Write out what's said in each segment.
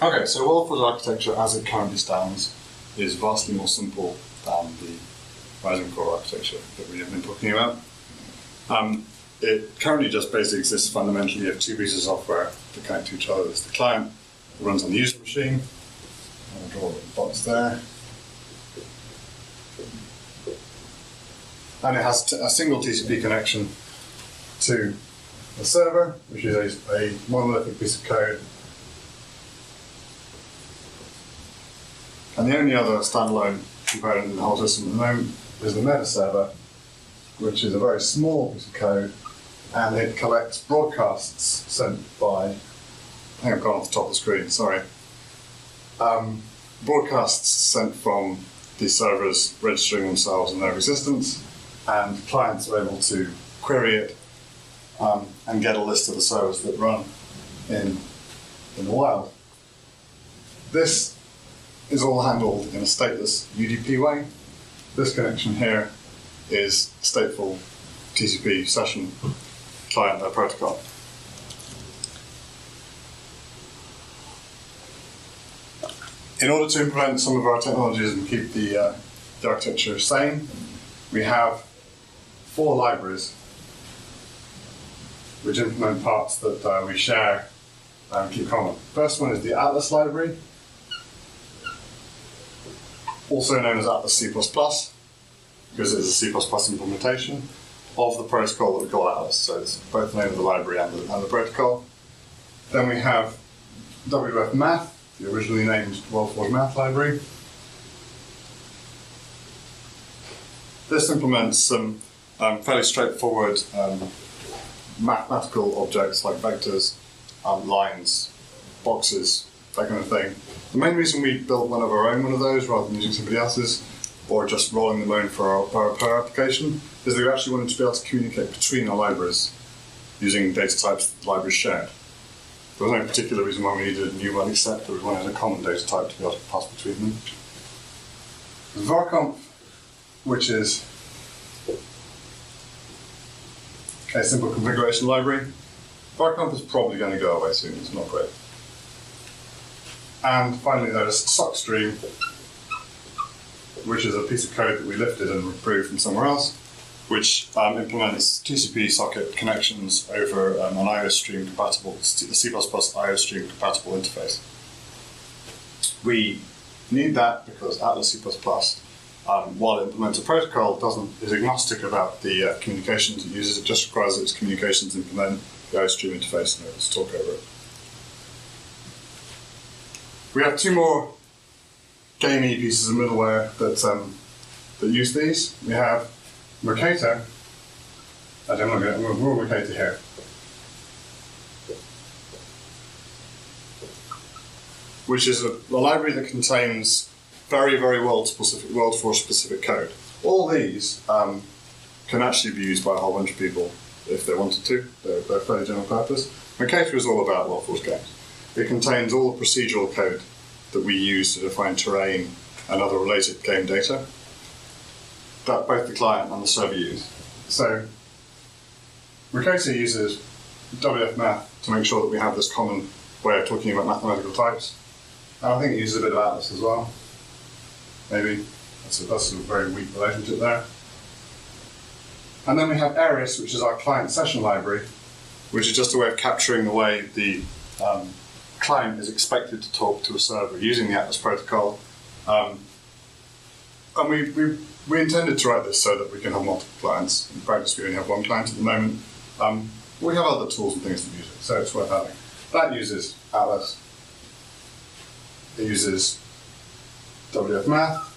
Okay, so WorldForge architecture as it currently stands is vastly more simple than the Ryzom core architecture that we have been talking about. It currently just basically exists fundamentally of two pieces of software that connect to each other. There's the client that runs on the user machine. I'll draw a little box there. And it has a single TCP connection to the server, which is a monolithic piece of code. And the only other standalone component in the whole system at the moment is the meta server, which is a very small piece of code, and it collects broadcasts sent by, I think I've gone off the top of the screen, sorry. Broadcasts sent from these servers registering themselves and their existence, and clients are able to query it and get a list of the servers that run in the wild. This is all handled in a stateless UDP way. This connection here is stateful TCP session client protocol. In order to implement some of our technologies and keep the architecture sane, we have 4 libraries which implement parts that we share and keep common. First one is the Atlas library, also known as Atlas C++, because it is a C++ implementation of the protocol that we call Atlas. So it's both the name of the library and the protocol. Then we have WF Math, the originally named WorldForge Math library. This implements some fairly straightforward mathematical objects like vectors, lines, boxes, that kind of thing. The main reason we built one of those rather than using somebody else's, or just rolling them in for our application, is that we actually wanted to be able to communicate between our libraries using data types that the libraries shared. There was no particular reason why we needed a new one, except that we wanted a common data type to be able to pass between them. There's varconf, which is a simple configuration library. Varconf is probably going to go away soon, it's not great. And finally there's sockstream, which is a piece of code that we lifted and removed from somewhere else, which implements TCP socket connections over an IOStream compatible, the C++ IOStream compatible interface. We need that because Atlas C++, while it implements a protocol, is agnostic about the communications it uses. It just requires its communications implement the IOStream interface and let's talk over it. We have 2 more gamey pieces of middleware that use these. We have Mercator. Actually, I'm not going to rule Mercator here. Which is a library that contains very, very WorldForge specific code. All these can actually be used by a whole bunch of people if they wanted to. They're fairly general purpose. Mercator is all about WorldForge games. It contains all the procedural code that we use to define terrain and other related game data that both the client and the server use. So Mercator uses WF Math to make sure that we have this common way of talking about mathematical types. And I think it uses a bit of Atlas as well. Maybe. That's a very weak relationship there. And then we have Eris, which is our client session library, which is just a way of capturing the way the client is expected to talk to a server using the Atlas protocol. And we intended to write this so that we can have multiple clients. In practice, we only have one client at the moment. We have other tools and things to use it, so it's worth having. That uses Atlas. It uses WF Math.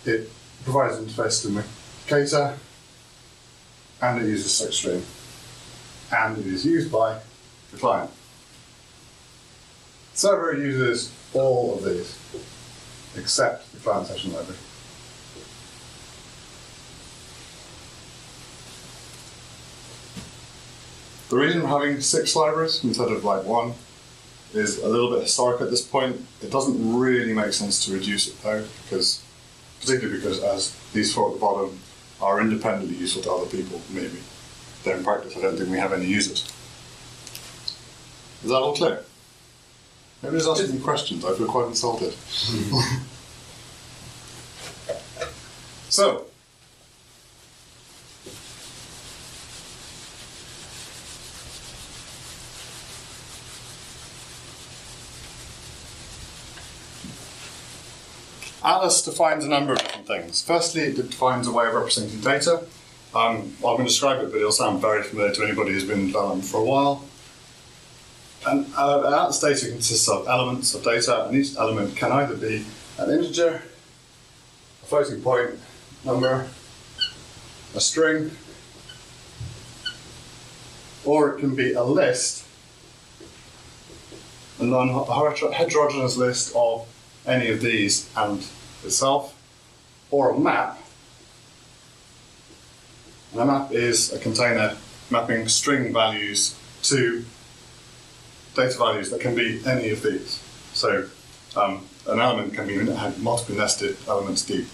It provides an interface to Mercator, and it uses sockstream. And it is used by the client. The server uses all of these, except the client session library. The reason for having 6 libraries instead of like 1 is a little bit historic at this point. It doesn't really make sense to reduce it though, particularly because as these 4 at the bottom are independently useful to other people, maybe. Though in practice I don't think we have any users. Is that all clear? Nobody's asking me questions. I feel quite insulted. So, Atlas defines a number of different things. Firstly, it defines a way of representing data. I'm going to describe it, but it'll sound very familiar to anybody who's been in development for a while. And Atlas data consists of elements of data, and each element can either be an integer, a floating point number, a string, or it can be a list, a non-heterogeneous list of any of these and itself, or a map. And a map is a container mapping string values to data values that can be any of these. So an element can be multiple nested elements deep.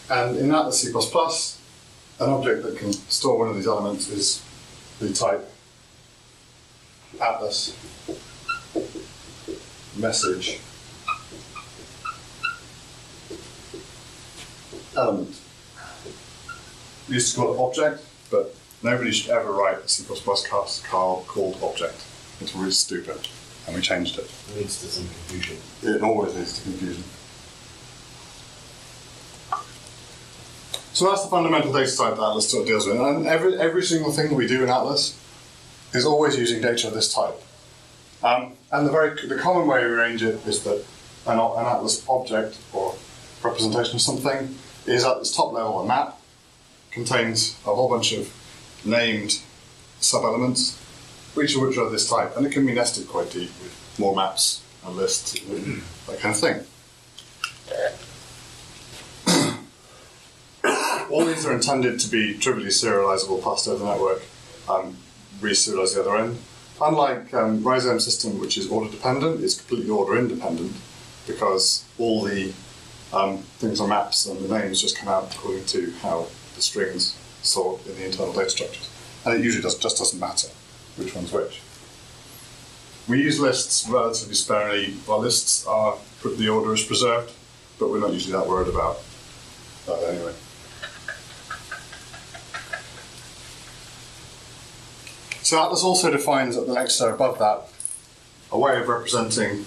And in Atlas C++, an object that can store one of these elements is the type Atlas message element. We used to call it object, but nobody should ever write a C++ class called object. It's really stupid, and we changed it. It leads to some confusion. It always leads to confusion. So that's the fundamental data type that Atlas sort of deals with. And every single thing we do in Atlas is always using data of this type. And the common way we arrange it is that an Atlas object or representation of something is at its top level a map, contains a whole bunch of named sub-elements, each of which are this type, and it can be nested quite deep with more maps and lists and that kind of thing. All these are intended to be trivially serializable passed over the network, re-serialize the other end. Unlike Ryzom system, which is order dependent, it's completely order independent because all the things on maps and the names just come out according to how the strings stored in the internal data structures. And it usually just doesn't matter which one's which. We use lists relatively sparingly. Our lists are, the order is preserved, but we're not usually that worried about that anyway. So Atlas also defines at the next layer above that a way of representing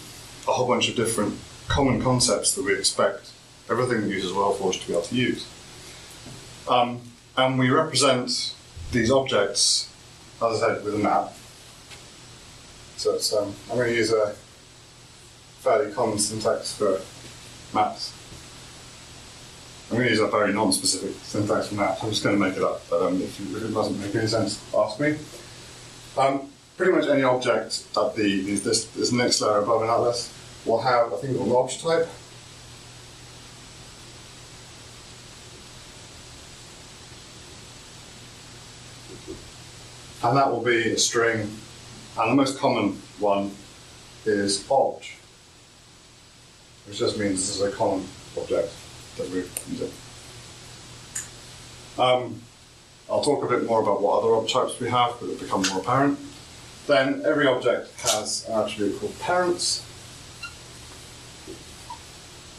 a whole bunch of different common concepts that we expect everything that uses WorldForge to be able to use. And we represent these objects, as I said, with a map. So it's, I'm going to use a fairly common syntax for maps. I'm going to use a very non-specific syntax for maps. I'm just going to make it up, but if it doesn't make any sense, ask me. Pretty much any object at this next layer above in Atlas will have a thing called an object type. And that will be a string, and the most common one is obj, which just means this is a common object that we're using. I'll talk a bit more about what other object types we have, but it'll become more apparent. Then every object has an attribute called parents,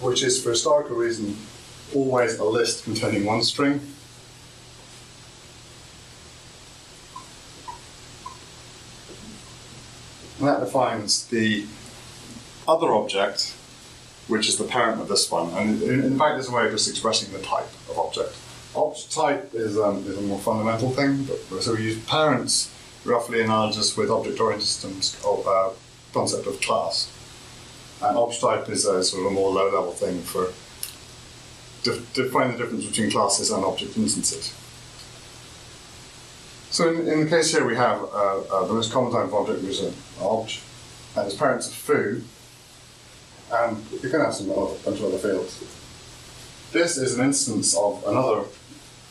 which is, for historical reason, always a list containing one string. And that defines the other object, which is the parent of this one. And in fact, it's a way of just expressing the type of object. Object type is a more fundamental thing, but so we use parents roughly analogous with object-oriented systems concept of class. And object type is a sort of a more low-level thing for defining the difference between classes and object instances. So in the case here, we have the most common type of object, which is an obj, and its parents are foo, and you can have a bunch of other fields. This is an instance of another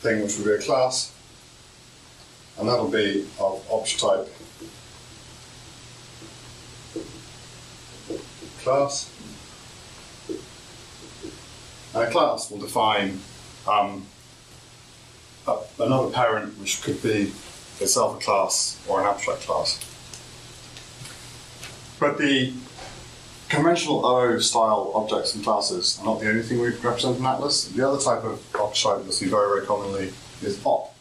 thing which would be a class, and that'll be of object type class. And a class will define another parent, which could be itself a class or an abstract class. But the conventional OO style objects and classes are not the only thing we represent in Atlas. The other type of object type you'll see very, very commonly is op,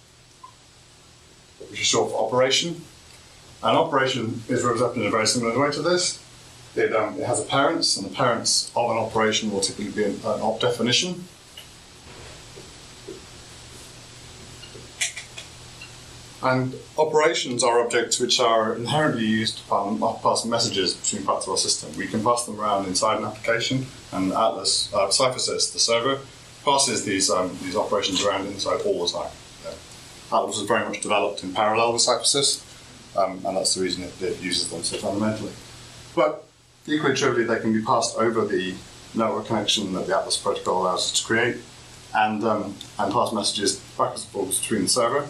which is short for operation. An operation is represented in a very similar way to this. It has a parents, and the parents of an operation will typically be an op definition. And operations are objects which are inherently used to pass messages between parts of our system. We can pass them around inside an application, and Atlas, Cyphesis, the server, passes these operations around inside all the time. Yeah. Atlas is very much developed in parallel with Cyphesis, and that's the reason it uses them so fundamentally. But equally trivially, they can be passed over the network connection that the Atlas protocol allows us to create, and pass messages backwards and forwards between the server.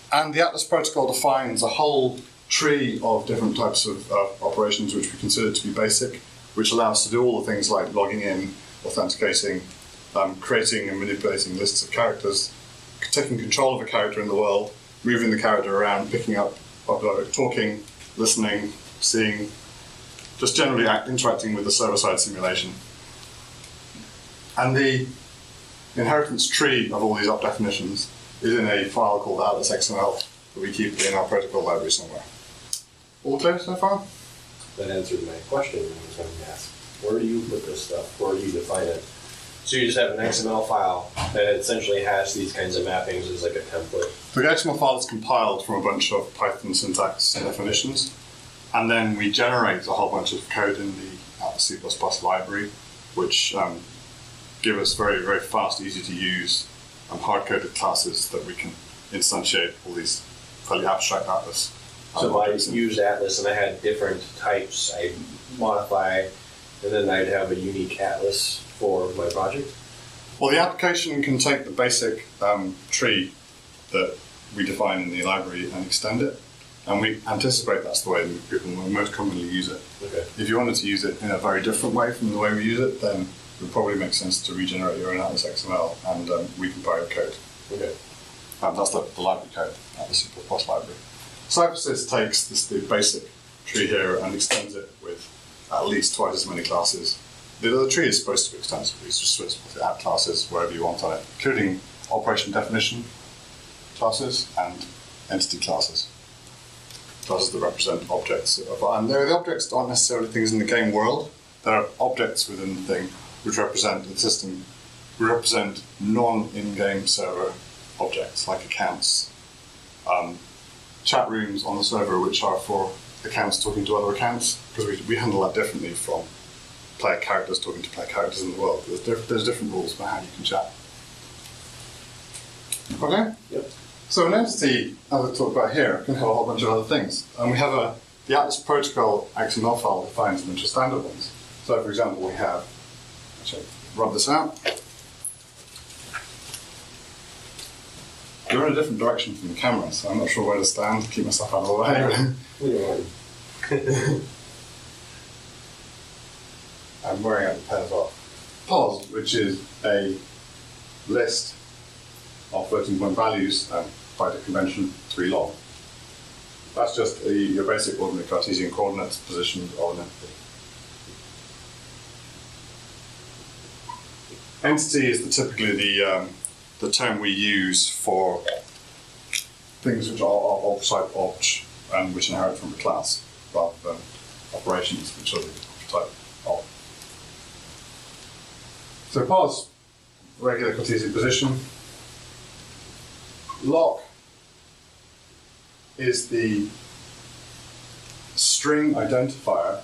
And the Atlas protocol defines a whole tree of different types of operations which we consider to be basic, which allow us to do all the things like logging in, authenticating, creating and manipulating lists of characters, taking control of a character in the world, moving the character around, picking up, talking, listening, seeing, just generally interacting with the server-side simulation. And the inheritance tree of all these op definitions is in a file called Atlas XML that we keep in our protocol library somewhere. All clear so far? That answered my question I was going to ask. Where do you put this stuff? Where do you define it? So you just have an XML file that essentially has these kinds of mappings as like a template. The XML file is compiled from a bunch of Python syntax and definitions, and then we generate a whole bunch of code in the Atlas C++ library, which give us very, very fast, easy to use hard-coded classes that we can instantiate all these fairly abstract Atlas. So if I used Atlas and I had different types, I'd modify, and then I'd have a unique Atlas for my project? Well, the application can take the basic tree that we define in the library and extend it, and we anticipate that's the way people most commonly use it. Okay. If you wanted to use it in a very different way from the way we use it, then it would probably make sense to regenerate your own Atlas XML and recompile your code. Okay. That's the library code, Atlas C++ library. Cyphesis takes the basic tree here and extends it with at least twice as many classes. The tree is supposed to be extensible. It's just supposed to add classes wherever you want on it, including operation definition classes and entity classes. Classes that represent objects. And the objects aren't necessarily things in the game world. There are objects within the thing which represent the system, represent non-in-game server objects like accounts, chat rooms on the server which are for accounts talking to other accounts, because we handle that differently from player characters talking to player characters in the world. There's different rules about how you can chat. Okay? Yep. So an entity, as I talked about here, can have a whole bunch of other things. And we have the Atlas protocol XML file defines a bunch of standard ones. So for example, we have, actually, rub this out. You're in a different direction from the camera, so I'm not sure where to stand to keep myself out of the way. I'm wearing out the pen as well. Pos, which is a list of floating point values, by the convention 3 log. That's just your basic ordinary Cartesian coordinates position of an entity. Entity is typically the term we use for things which are of type obj and which inherit from a class, rather than operations which are the type of. So pos, regular Cartesian position. Lock is the string identifier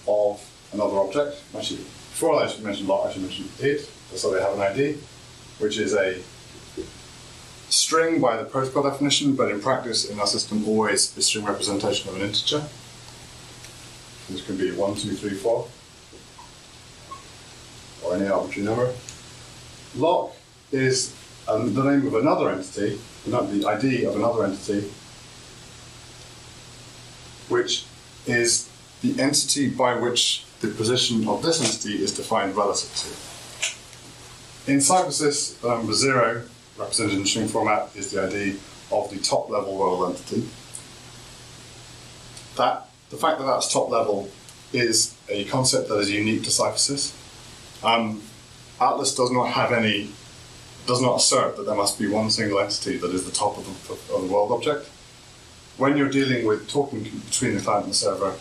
of another object. Actually, before I should mention lock, I should mention id, so they have an ID, which is a string by the protocol definition, but in practice in our system always a string representation of an integer. This can be 1, 2, 3, 4, or any arbitrary number. Lock is the name of another entity, the ID of another entity, which is the entity by which the position of this entity is defined relative to. In Cyphesis, 0, represented in string format, is the ID of the top level role entity. That the fact that that's top level is a concept that is unique to Cyphesis. Atlas does not assert that there must be one single entity that is the top of the world object. When you're dealing with talking between the client and the server,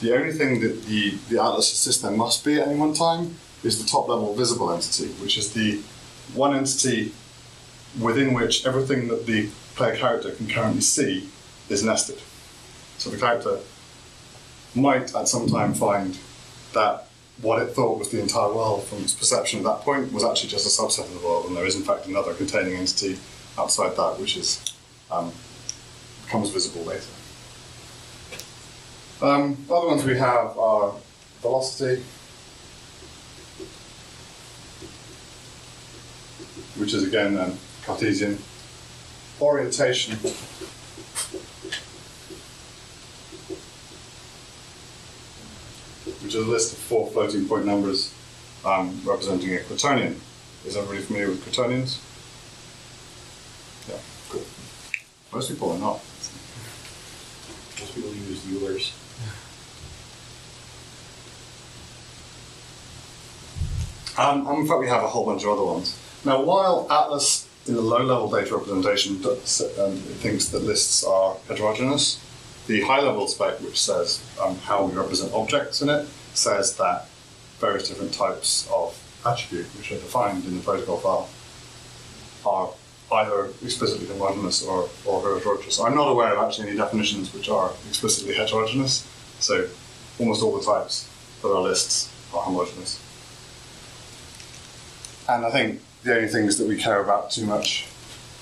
the only thing that the Atlas system must be at any one time is the top level visible entity, which is the one entity within which everything that the player character can currently see is nested. So the character might at some time find that what it thought was the entire world from its perception at that point was actually just a subset of the world, and there is in fact another containing entity outside that which is becomes visible later. Other ones we have are velocity, which is again Cartesian, orientation, which is a list of 4 floating point numbers representing a quaternion. Is everybody familiar with quaternions? Yeah, cool. Most people are not. Most people use Eulers. In fact, we have a whole bunch of other ones. Now, while Atlas in the low-level data representation thinks that lists are heterogeneous, the high-level spec, which says how we represent objects in it, says that various different types of attribute, which are defined in the protocol file, are either explicitly homogeneous or heterogeneous. I'm not aware of actually any definitions which are explicitly heterogeneous, so almost all the types that are lists are homogeneous. And I think the only things that we care about too much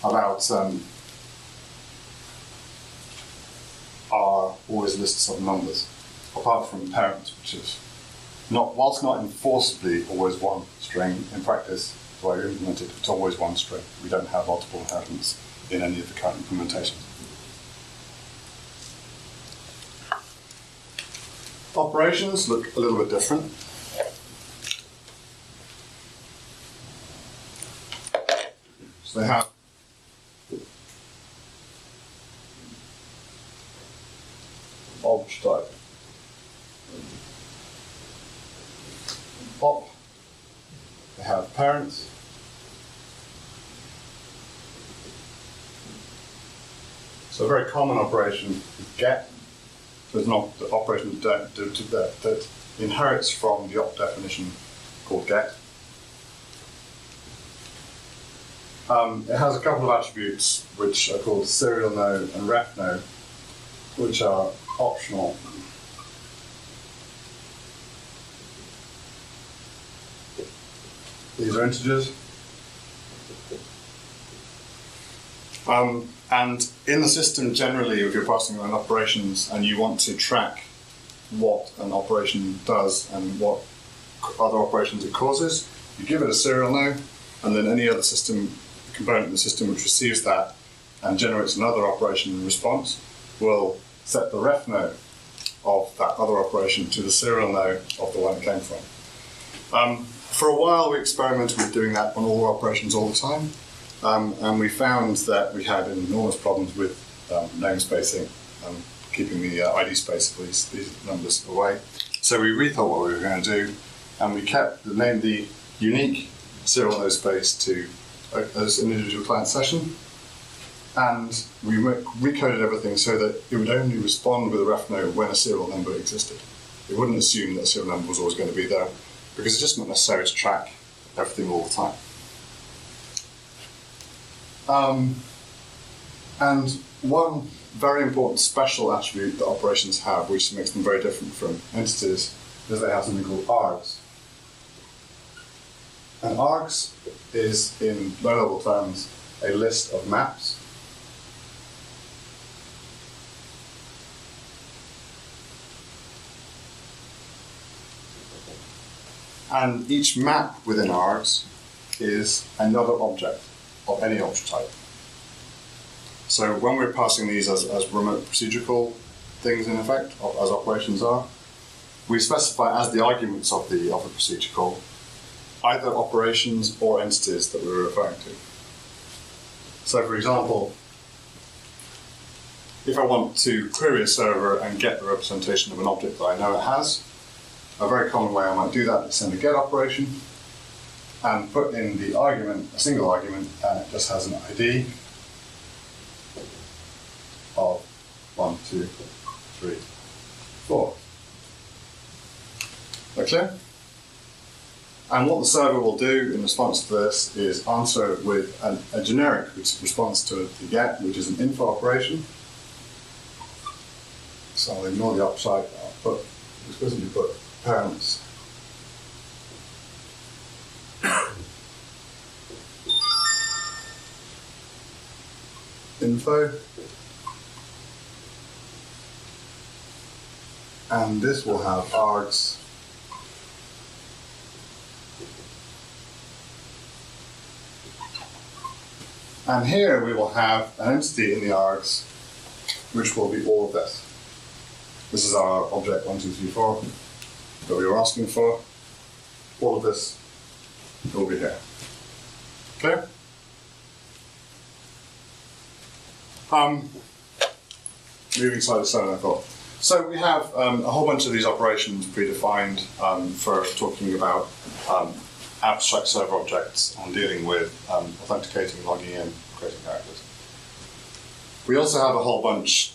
about are always lists of numbers, apart from parents, which is not, whilst not enforceably always one string, in practice, the way we implement it, it's always one string. We don't have multiple inheritance in any of the current implementations. Operations look a little bit different. So they have obj type. Op. They have parents. So a very common operation is get. So it's not the operation that inherits from the op definition called get. It has a couple of attributes which are called serial no and ref no, which are optional. These are integers. And in the system generally, if you're passing around operations and you want to track what an operation does and what other operations it causes, you give it a serial no, and then any other system component in the system which receives that and generates another operation in response will set the ref no of that other operation to the serial no of the one it came from. For a while we experimented with doing that on all operations all the time, and we found that we had enormous problems with namespacing, keeping the ID space of these numbers away. So we rethought what we were going to do, and we kept the unique serial no space to as an individual client session, and we recoded everything so that it would only respond with a ref no when a serial number existed. It wouldn't assume that a serial number was always going to be there, because it's just not necessary to track everything all the time. And one very important special attribute that operations have, which makes them very different from entities, is they have something called args. And args is, in low-level terms, a list of maps. And each map within args is another object of any object type. So when we're passing these as remote procedural things in effect, as operations are, we specify as the arguments of the procedure call either operations or entities that we're referring to. So for example, if I want to query a server and get the representation of an object that I know it has, a very common way I might do that is send a get operation and put in the argument, a single argument, and it just has an ID of 1, 2, 3, 4. That clear? And what the server will do in response to this is answer with a generic response to the get, which is an info operation. So I'll ignore the upside. I'll explicitly put parents. Info. And this will have args. And here we will have an entity in the args, which will be all of this. This is our object 1, 2, 3, 4 that we were asking for. All of this will be here. Clear? Moving slightly slower than I thought. So we have a whole bunch of these operations predefined for talking about abstract server objects and dealing with authenticating, logging in, creating characters. We also have a whole bunch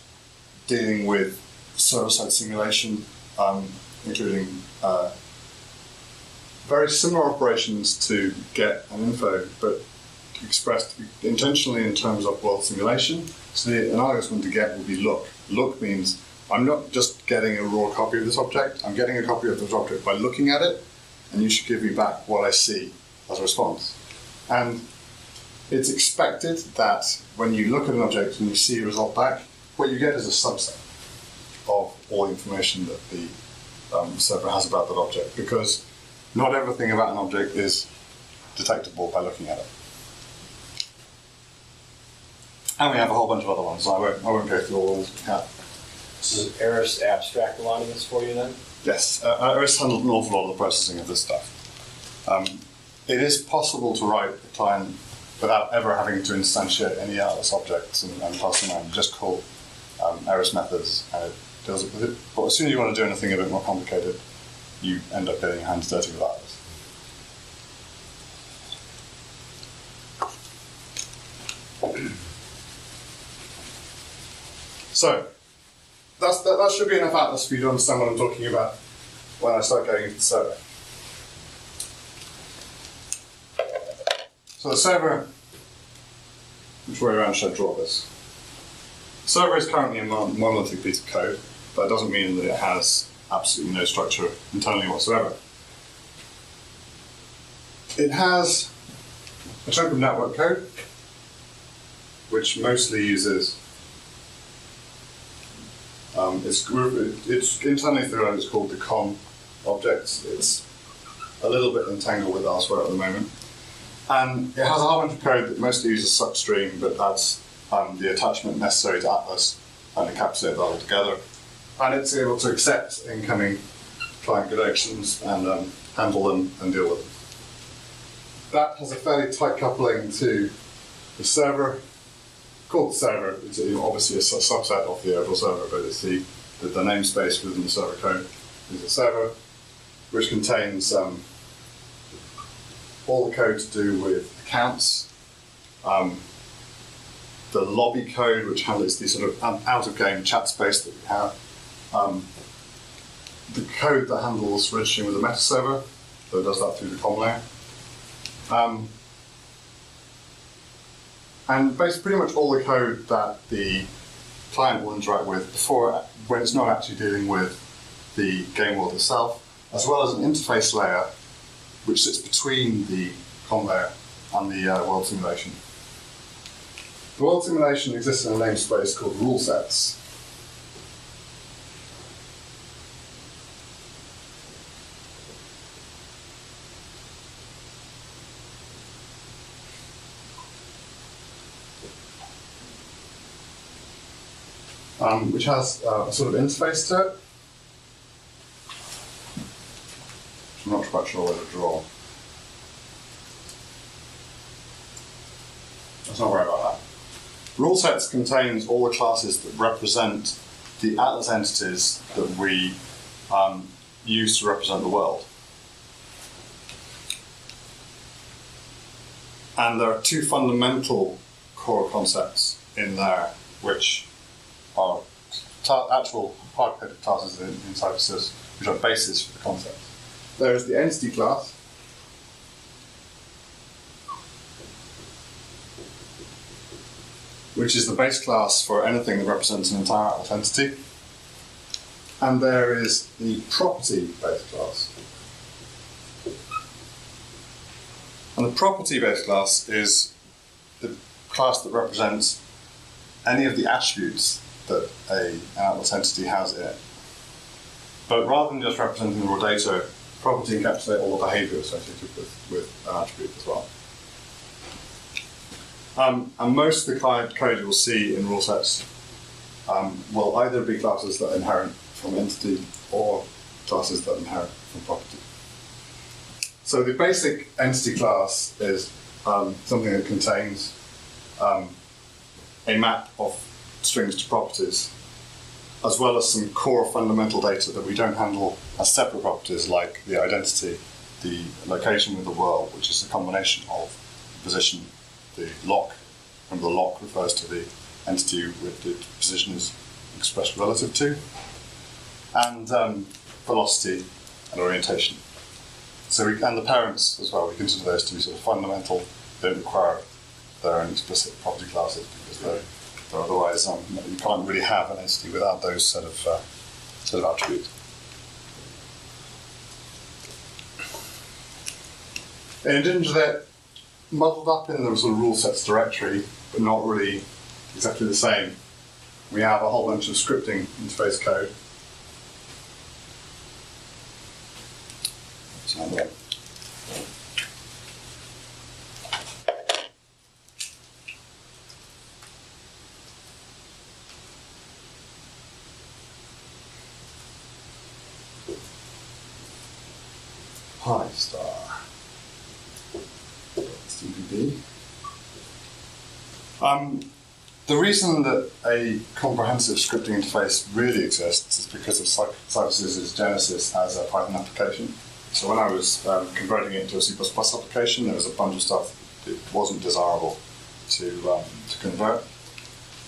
dealing with server-side simulation, including very similar operations to get and info, but expressed intentionally in terms of world simulation. So the analogous one to get will be look. Look means I'm not just getting a raw copy of this object, I'm getting a copy of this object by looking at it, and you should give me back what I see as a response. And it's expected that when you look at an object and you see a result back, what you get is a subset of all the information that the server has about that object, because not everything about an object is detectable by looking at it. And we have a whole bunch of other ones, so I won't go through all of them. So does Eris abstract a lot of this for you then? Yes, Eris handled an awful lot of the processing of this stuff. It is possible to write a client without ever having to instantiate any Atlas objects and pass them around. Just call Eris methods and it deals with it. But as soon as you want to do anything a bit more complicated, you end up getting your hands dirty with Atlas. So, that should be enough Atlas for you to understand what I'm talking about when I start going into the server. So the server, which way around should I draw this? The server is currently a monolithic piece of code, but that doesn't mean that it has absolutely no structure internally whatsoever. It has a chunk of network code, which mostly uses it's internally throughout it's called the com objects. It's a little bit entangled with elsewhere at the moment. And it has a whole bunch of code that mostly uses substream, but that's the attachment necessary to Atlas and encapsulate that all together. And it's able to accept incoming client connections and handle them and deal with them. That has a fairly tight coupling to the server. Called the server, it's obviously a subset of the overall server, but it's the namespace within the server code is a server, which contains all the code to do with accounts, the lobby code, which handles the sort of out-of-game chat space that we have, the code that handles registering with the meta server, so it does that through the com layer. And basically pretty much all the code that the client will interact with before, when it's not actually dealing with the game world itself, as well as an interface layer which sits between the com layer and the world simulation. The world simulation exists in a namespace called rule sets. Which has a sort of interface to it. I'm not quite sure where to draw. Let's not worry about that. Rule sets contains all the classes that represent the Atlas entities that we use to represent the world. And there are two fundamental core concepts in there, which are actual hard-coded classes in Cyphesis, which are bases for the concept. There is the entity class, which is the base class for anything that represents an entire Atlas entity. And there is the property base class. And the property base class is the class that represents any of the attributes that an Atlas entity has in it. But rather than just representing the raw data, property encapsulates all the behavior associated with an attribute as well. And most of the client code you will see in rule sets will either be classes that inherit from entity or classes that inherit from property. So the basic entity class is something that contains a map of strings to properties, as well as some core fundamental data that we don't handle as separate properties, like the identity, the location with the world, which is a combination of position, the lock, and the lock refers to the entity with the position is expressed relative to, and velocity and orientation. So and the parents as well, we consider those to be sort of fundamental. They don't require their own explicit property classes because they're otherwise you can't really have an entity without those set of attributes. In addition to that, muddled up in the sort of rule sets directory, but not really exactly the same, we have a whole bunch of scripting interface code. Pi star. CPB. The reason that a comprehensive scripting interface really exists is because of Cyphesis' genesis as a Python application. So when I was converting it into a C++ application, there was a bunch of stuff that wasn't desirable to convert.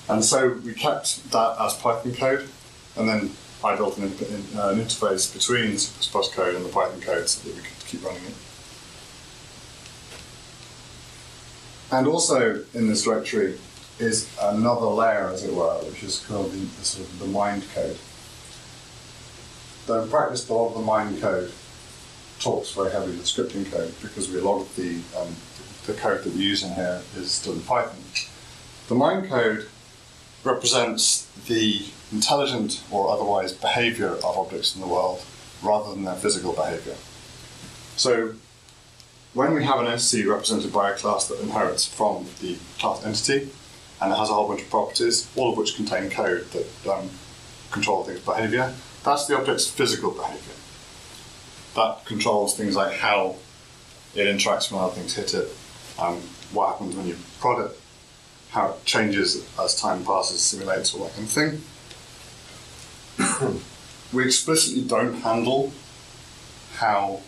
And so we kept that as Python code, and then I built an interface between C++ code and the Python code so that we could keep running it. And also in this directory is another layer, as it were, which is called the sort of the mind code. Though in practice, a lot of the mind code talks very heavily to scripting code because a lot of the code that we use in here is still in Python. The mind code represents the intelligent or otherwise behavior of objects in the world rather than their physical behavior. So when we have an entity represented by a class that inherits from the class entity and it has a whole bunch of properties, all of which contain code that control things' behavior, that's the object's physical behavior. That controls things like how it interacts when other things hit it, what happens when you prod it, how it changes as time passes, simulates, all that kind of thing. We explicitly don't handle how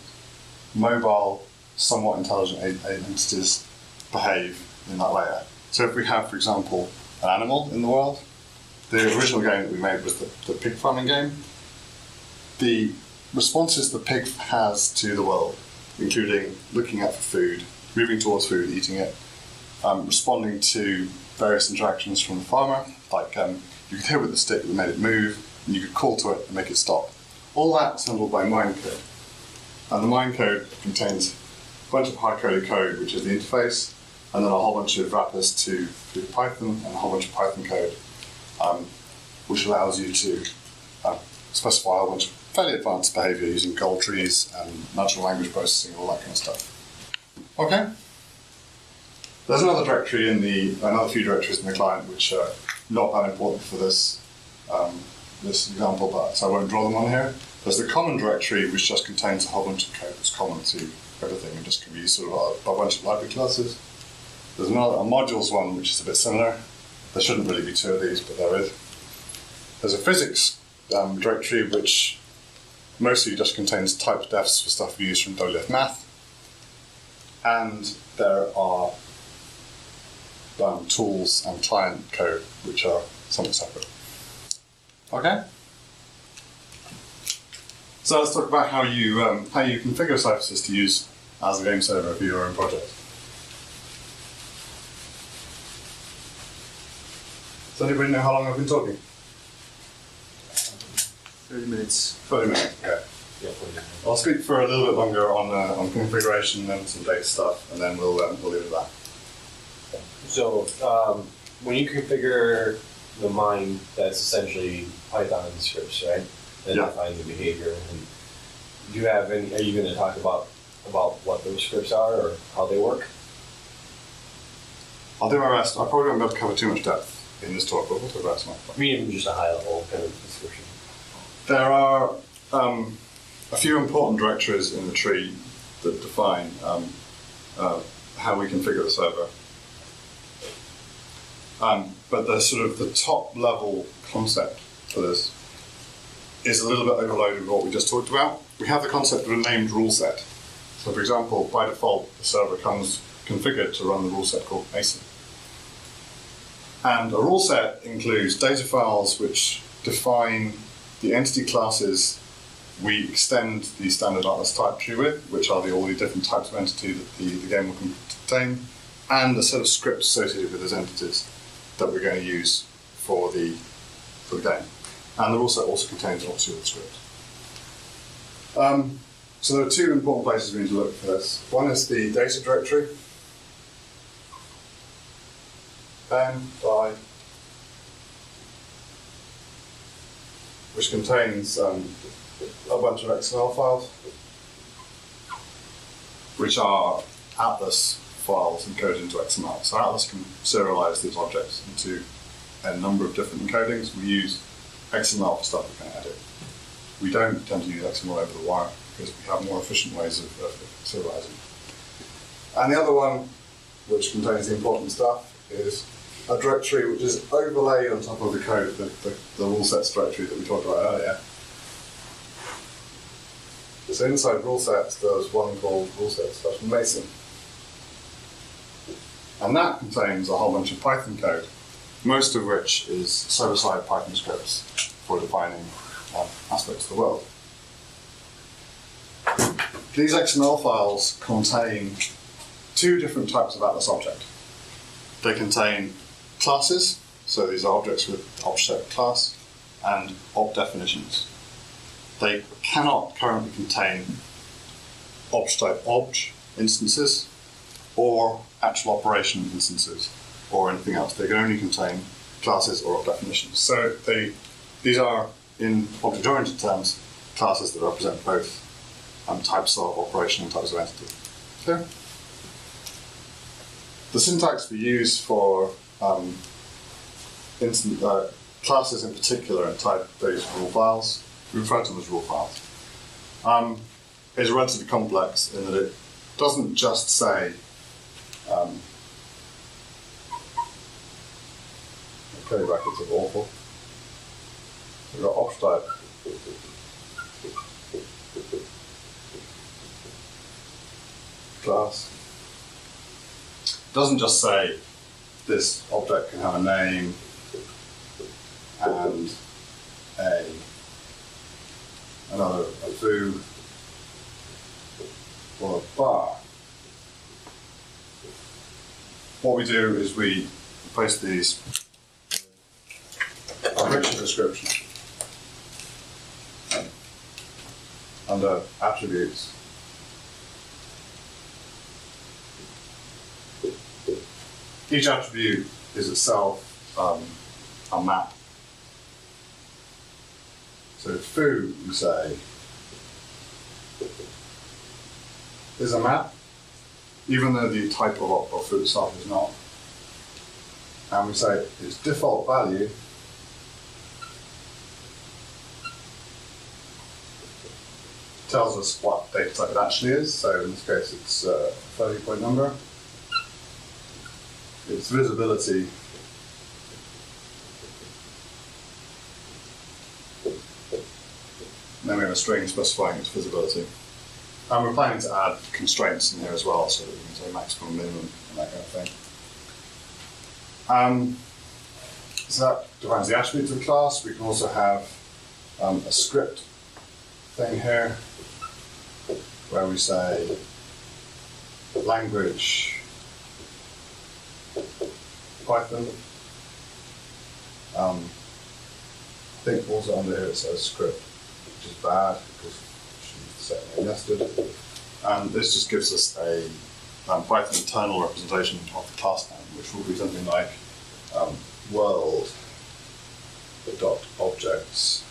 mobile, somewhat intelligent entities behave in that layer. So if we have, for example, an animal in the world, the original game that we made was the pig farming game. The responses the pig has to the world, including looking out for food, moving towards food, eating it, responding to various interactions from the farmer, like you could hit with the stick that made it move, and you could call to it and make it stop. All that's handled by mind code. And the mind code contains a bunch of hard-coded code, which is the interface, and then a whole bunch of wrappers to Python, and a whole bunch of Python code, which allows you to specify a whole bunch of fairly advanced behavior using goal trees and natural language processing, all that kind of stuff. Okay? There's another directory another few directories in the client which are not that important for this example, but so I won't draw them on here. There's the common directory, which just contains a whole bunch of code that's common to everything and just can be sort of a bunch of library classes. There's a modules one, which is a bit similar, there shouldn't really be two of these, but there is. There's a physics directory which mostly just contains type defs for stuff we use from WF Math, and there are tools and client code which are somewhat separate. Okay. So let's talk about how you configure Cyphesis to use as a game server for your own project. Does anybody know how long I've been talking? 30 minutes. 30 minutes, okay. Yeah, I'll speak for a little bit longer on configuration and some data stuff, and then we'll leave it at that. So when you configure the mine, that's essentially Python scripts, right? That Yeah. define the behavior. And do you have any? Are you going to talk about what those scripts are or how they work? I'll do my best. I probably won't be able to cover too much depth in this talk, but we'll talk about some more. I mean, even just a high level kind of description. There are a few important directories in the tree that define how we configure the server. But the sort of the top level concept for this is a little bit overloaded with what we just talked about. We have the concept of a named rule set. So for example, by default, the server comes configured to run the rule set called Mason. And a rule set includes data files which define the entity classes we extend the standard Atlas type tree with, which are all the different types of entity that the game will contain, and a set of scripts associated with those entities that we're going to use for the game. And the rule set also contains obviously all the scripts. So there are two important places we need to look for this. One is the data directory, which contains a bunch of XML files, which are Atlas files encoded into XML. So Atlas can serialize these objects into a number of different encodings. We use XML for stuff we can edit. We don't tend to use XML over the wire because we have more efficient ways of serializing. And the other one, which contains the important stuff, is a directory which is overlaid on top of the code, the rule sets directory that we talked about earlier. So inside rule sets, there's one called rule sets/Mason. And that contains a whole bunch of Python code, most of which is server-side Python scripts for defining aspects of the world. These XML files contain two different types of Atlas object. They contain classes, so these are objects with object class, and ob definitions. They cannot currently contain object obj instances or actual operation instances or anything else. They can only contain classes or ob definitions. So these are, in object-oriented terms, classes that represent both types of operation and types of entity. Okay. The syntax we use for classes in particular and type-based rule files, we refer to them as rule files, is relatively complex in that it doesn't just say curly brackets are awful. We've got obj type. Class. Doesn't just say this object can have a name and another a foo or a bar. What we do is we replace these with a richer description under attributes. Each attribute is itself a map. So foo, we say, is a map, even though the type of foo itself is not. And we say its default value tells us what data type it actually is. So in this case, it's a 30-point number. Its visibility then we have a string specifying its visibility. And we're planning to add constraints in here as well, so that we can say maximum, minimum, and that kind of thing. So that defines the attributes of the class. We can also have a script thing here, where we say language Python. I think also under here it says script, which is bad because we should set name nested. And this just gives us a Python internal representation of the class name, which will be something like world.objects.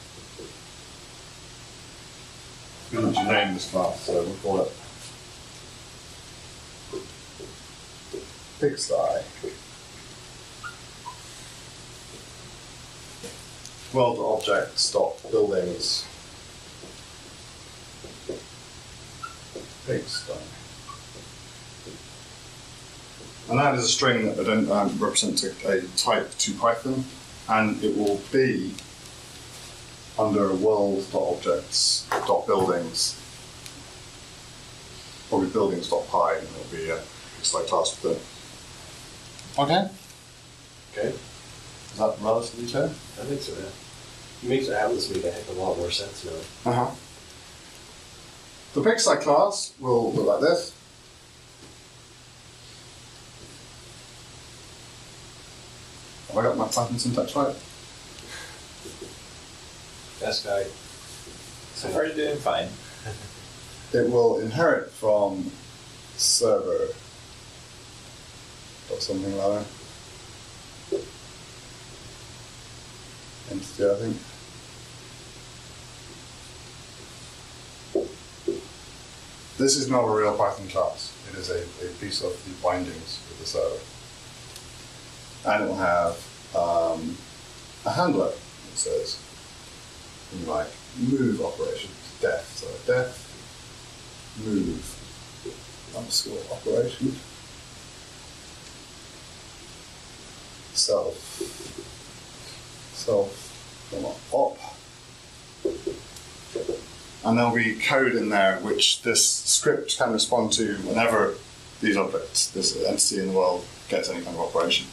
We need to name this class, so we'll call it pigsty. World.objects.buildings pigsty. And that is a string that represents a type to Python, and it will be under world.objects.buildings, probably buildings.py, and it'll be a pigsty class with it. Okay. Okay. Is that relatively clear? I think so, yeah. It makes Atlas make a heck of a lot more sense now. Uh-huh. The pigsty class will look like this. Have I got my Python syntax right? Best guy. So far you're doing fine. It will inherit from server or something like that. Entity, I think. This is not a real Python class. It is a piece of the bindings of the server. And it will have a handler that says, like, move operations, def. So def, move, underscore operation, self, op. And there'll be code in there which this script can respond to whenever these objects, this entity in the world, gets any kind of operation.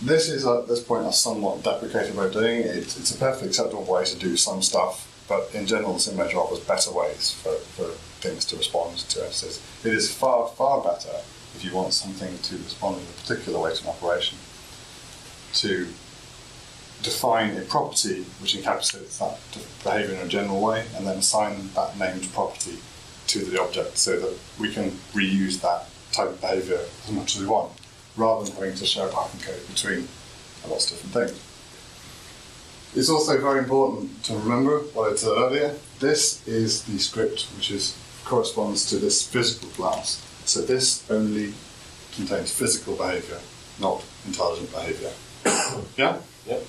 This is, at this point, a somewhat deprecated way of doing it. It's a perfectly acceptable way to do some stuff, but in general, the simulator offers better ways for things to respond to entities. It is far, far better if you want something to respond in a particular way to an operation, to define a property which encapsulates that behavior in a general way, and then assign that named property to the object so that we can reuse that type of behavior as much as we want, rather than having to share Python code between lots of different things. It's also very important to remember what I said earlier. This is the script which corresponds to this physical class. So this only contains physical behavior, not intelligent behavior. Yeah? Yep.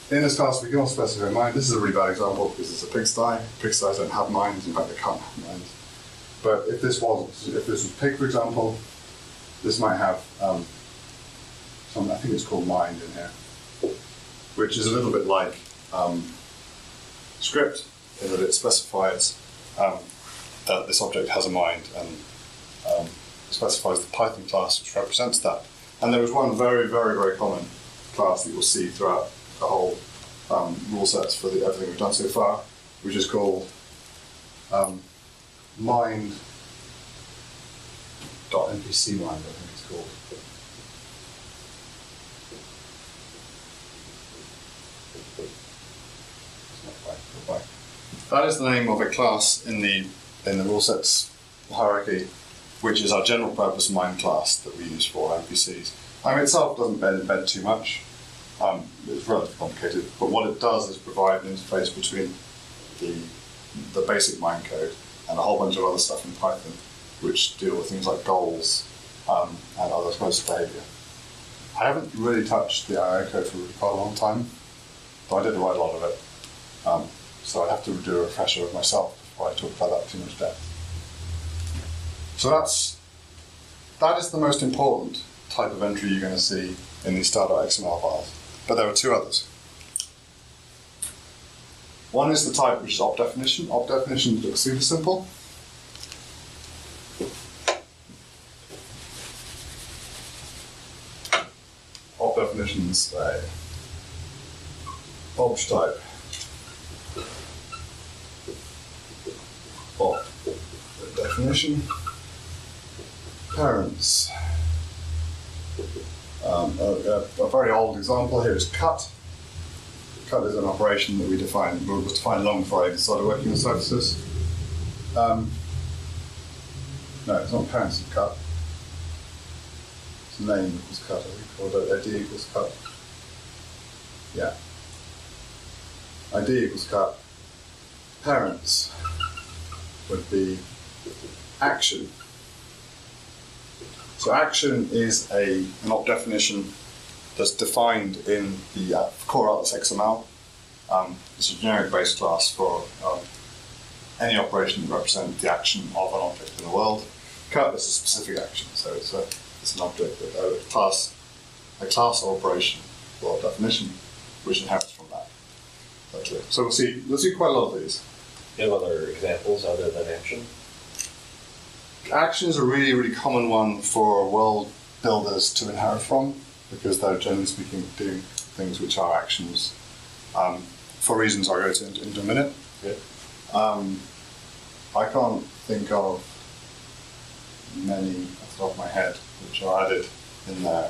In this class, we can also specify mind. This is a really bad example because it's a pigsty. Pigsties don't have minds. In fact, they can't have minds. But if this was pig, for example, this might have something. I think it's called mind in here, which is a little bit like script in that it specifies that this object has a mind and specifies the Python class which represents that. And there is one very, very, very common class that you'll see throughout the whole rule sets for everything we've done so far, which is called mind.npc mind, I think it's called. That is the name of a class in the rule sets hierarchy, which is our general purpose mind class that we use for NPCs. Itself doesn't embed too much. It's relatively complicated, but what it does is provide an interface between the basic mind code and a whole bunch of other stuff in Python, which deal with things like goals and other kinds of behavior. I haven't really touched the IO code for quite a long time, but I did write a lot of it. So I'd have to do a refresher of myself before I talk about that too much depth. So that is the most important type of entry you're going to see in these star.xml files. But there are two others. One is the type which is op definition. Op definition looks super simple. Op definitions obj type. Op definition. Parents. A very old example here is cut. Cut is an operation that we was defined long before I started working with Cyphesis. No, it's not parents of cut. It's name equals cut, I think, or ID equals cut. Yeah. ID equals cut. Parents would be action. So action is an op definition that's defined in the core Atlas XML. It's a generic base class for any operation that represents the action of an object in the world. Cut is a specific action, so it's an object, a class operation or definition which inherits from that. Okay. So we'll see quite a lot of these. You have other examples other than action? Action is a really, really common one for world builders to inherit from, because they're generally speaking doing things which are actions, for reasons I'll go into a minute. Yeah. I can't think of many off the top of my head which are added in there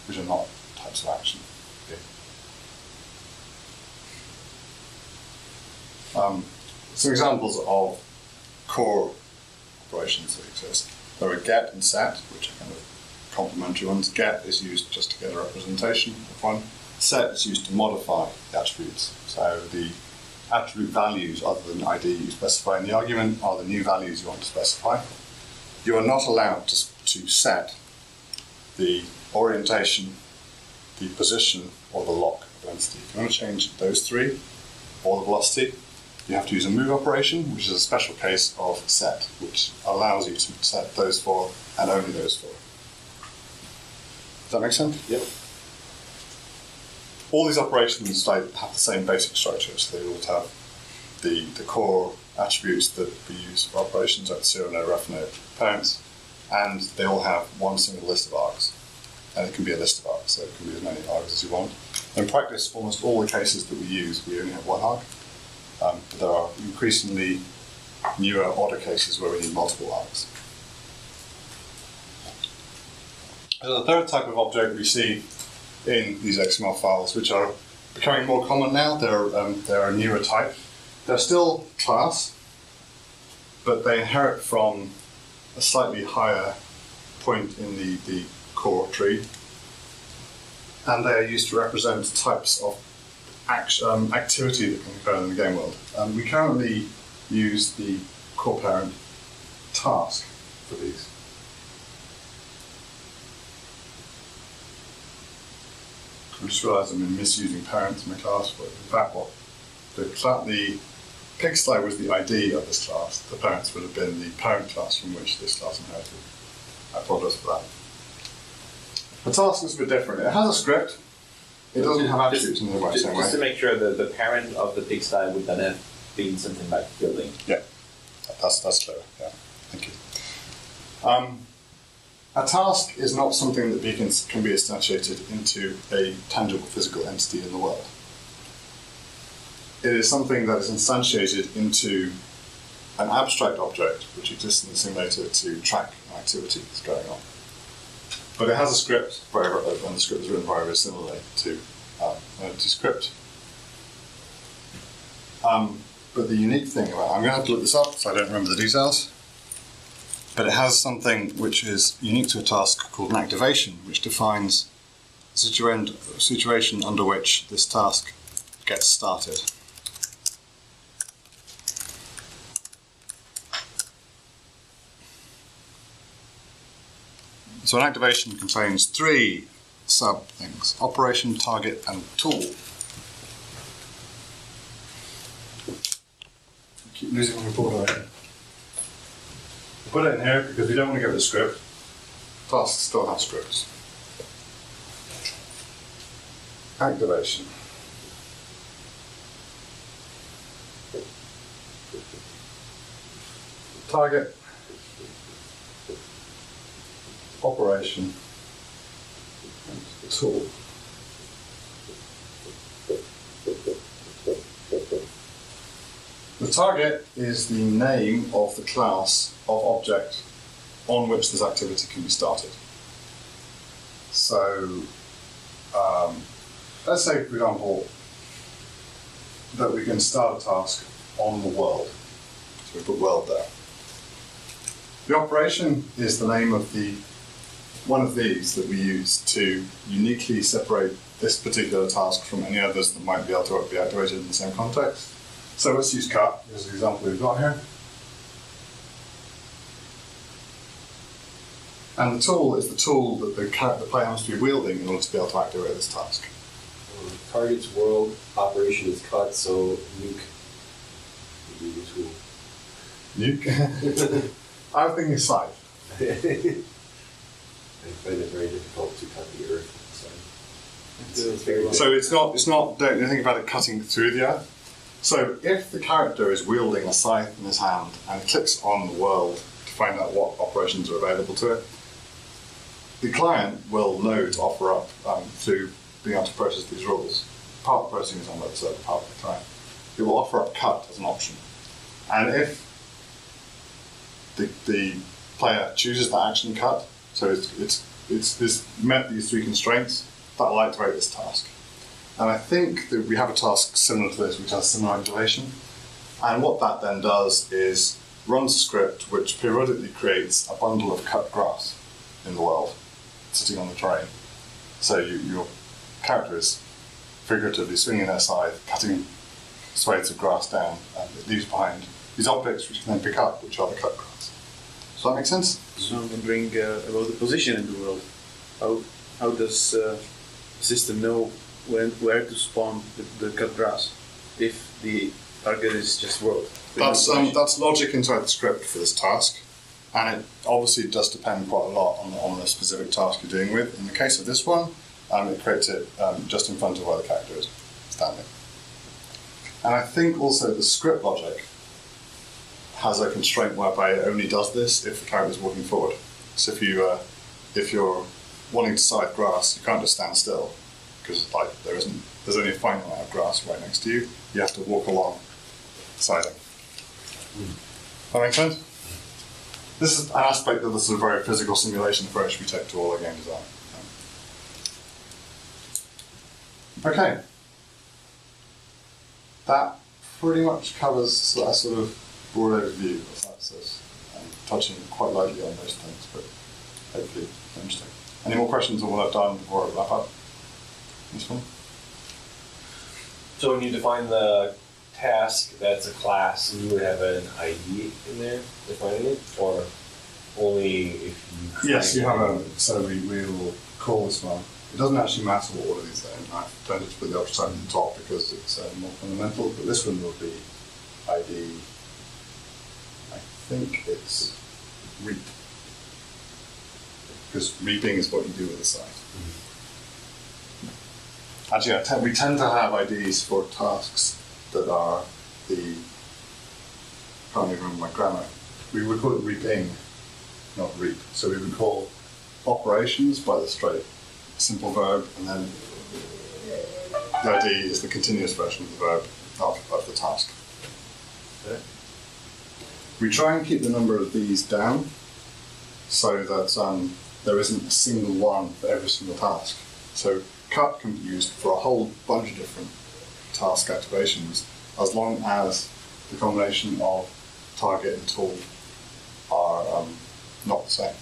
which are not types of action. Okay. Some examples of core operations that exist. There are get and set, which are kind of complementary ones. Get is used just to get a representation of one. Set is used to modify the attributes. So the attribute values other than ID you specify in the argument are the new values you want to specify. You are not allowed to set the orientation, the position, or the lock of the entity. If you want to change those three, or the velocity, you have to use a move operation, which is a special case of set, which allows you to set those four and only those four. Does that make sense? Yep. All these operations have the same basic structure, so they all have the core attributes that we use for operations like serial node, ref node, parents, and they all have one single list of args. And it can be a list of args, so it can be as many args as you want. In practice, almost all the cases that we use, we only have one arg. But there are increasingly newer, odder cases where we need multiple args. So the third type of object we see in these XML files, which are becoming more common now, they're a newer type. They're still class, but they inherit from a slightly higher point in the core tree, and they are used to represent types of activity that can occur in the game world. We currently use the core parent task for these. I just realised I'm misusing parents in my class, but in fact the pigsty was the ID of this class. The parents would have been the parent class from which this class inherited. I apologise for that. The task is a bit different. It has a script. It doesn't have attributes in the right same way. Just to make sure that the parent of the pigsty would then have been something like building. Yeah, that's clear. Yeah, thank you. A task is not something that can be instantiated into a tangible physical entity in the world. It is something that is instantiated into an abstract object which exists in the simulator to track an activity that's going on. But it has a script, and the script is written very, very similarly to script. But the unique thing about it, I'm going to have to look this up, so I don't remember the details, but it has something which is unique to a task called an activation, which defines the situation under which this task gets started. So an activation contains three sub things: operation, target, and tool. I keep losing my report already. Put it in here because we don't want to give it a script. Tasks still have scripts. Activation. target, operation, and tool. The target is the name of the class of object on which this activity can be started. So, let's say, for example, that we can start a task on the world. So we put world there. The operation is the name of one of these that we use to uniquely separate this particular task from any others that might be able to be activated in the same context. So let's use cut as the example we've got here. And the tool is the tool that the player has to be wielding in order to be able to activate this task. Target's world operation is cut, so nuke would be the tool. Nuke? I was thinking scythe. I find it very difficult to cut the earth. So it's not. Don't think about it cutting through the earth. So if the character is wielding a scythe in his hand and clicks on the world to find out what operations are available to it, the client will know to offer up through being able to process these rules. Part processing is on the server, part of the client. It will offer up cut as an option, and if the player chooses the action cut, so it's met these three constraints, that will activate this task. And I think that we have a task similar to this, which has similar activation. And what that then does is runs a script which periodically creates a bundle of cut grass in the world, sitting on the terrain. So your character is figuratively swinging their scythe, cutting swathes of grass down, and it leaves behind these objects which you can then pick up, which are the cut grass. Does that make sense? So I'm wondering about the position in the world. How does the system know where to spawn the cut grass if the target is just world? That's logic inside the script for this task, and it obviously does depend quite a lot on the specific task you're dealing with. In the case of this one, it creates it just in front of where the character is standing. And I think also the script logic has a constraint whereby it only does this if the character is walking forward. So if you're wanting to scythe grass, you can't just stand still, because there's only a finite amount of grass right next to you. You have to walk along scything. That make sense? This is an aspect of the sort of very physical simulation approach we take to all our game design. Okay. That pretty much covers that sort of broad overview of Cyphesis, and touching quite lightly on most things, but hopefully interesting. Any more questions on what I've done before I wrap up? This one? So when you define the task, that's a class, and you would have an ID in there defining it, or only if you... Yes, you have a... So we will call this one. It doesn't actually matter what order these are in. I've tended to put the option at the top because it's more fundamental, but this one will be ID... I think it's reap. Because reaping is what you do with the scythe. Actually, we tend to have IDs for tasks that are the... I can't even remember my grammar. We would call it reaping, not reap. So we would call operations by the straight simple verb, and then the ID is the continuous version of the verb of the task. Okay. We try and keep the number of these down so that there isn't a single one for every single task. So cut can be used for a whole bunch of different task activations as long as the combination of target and tool are not the same.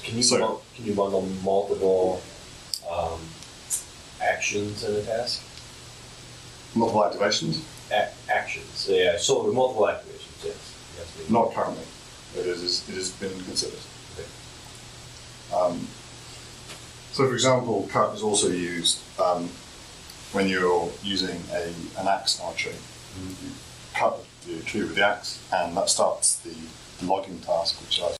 Can you bundle multiple actions in a task? Multiple activations? Actions, yeah. So with multiple activations, yes. Not currently. It has been considered. Okay. So, for example, cut is also used when you're using an axe on a tree. You cut the tree with the axe, and that starts the logging task, which allows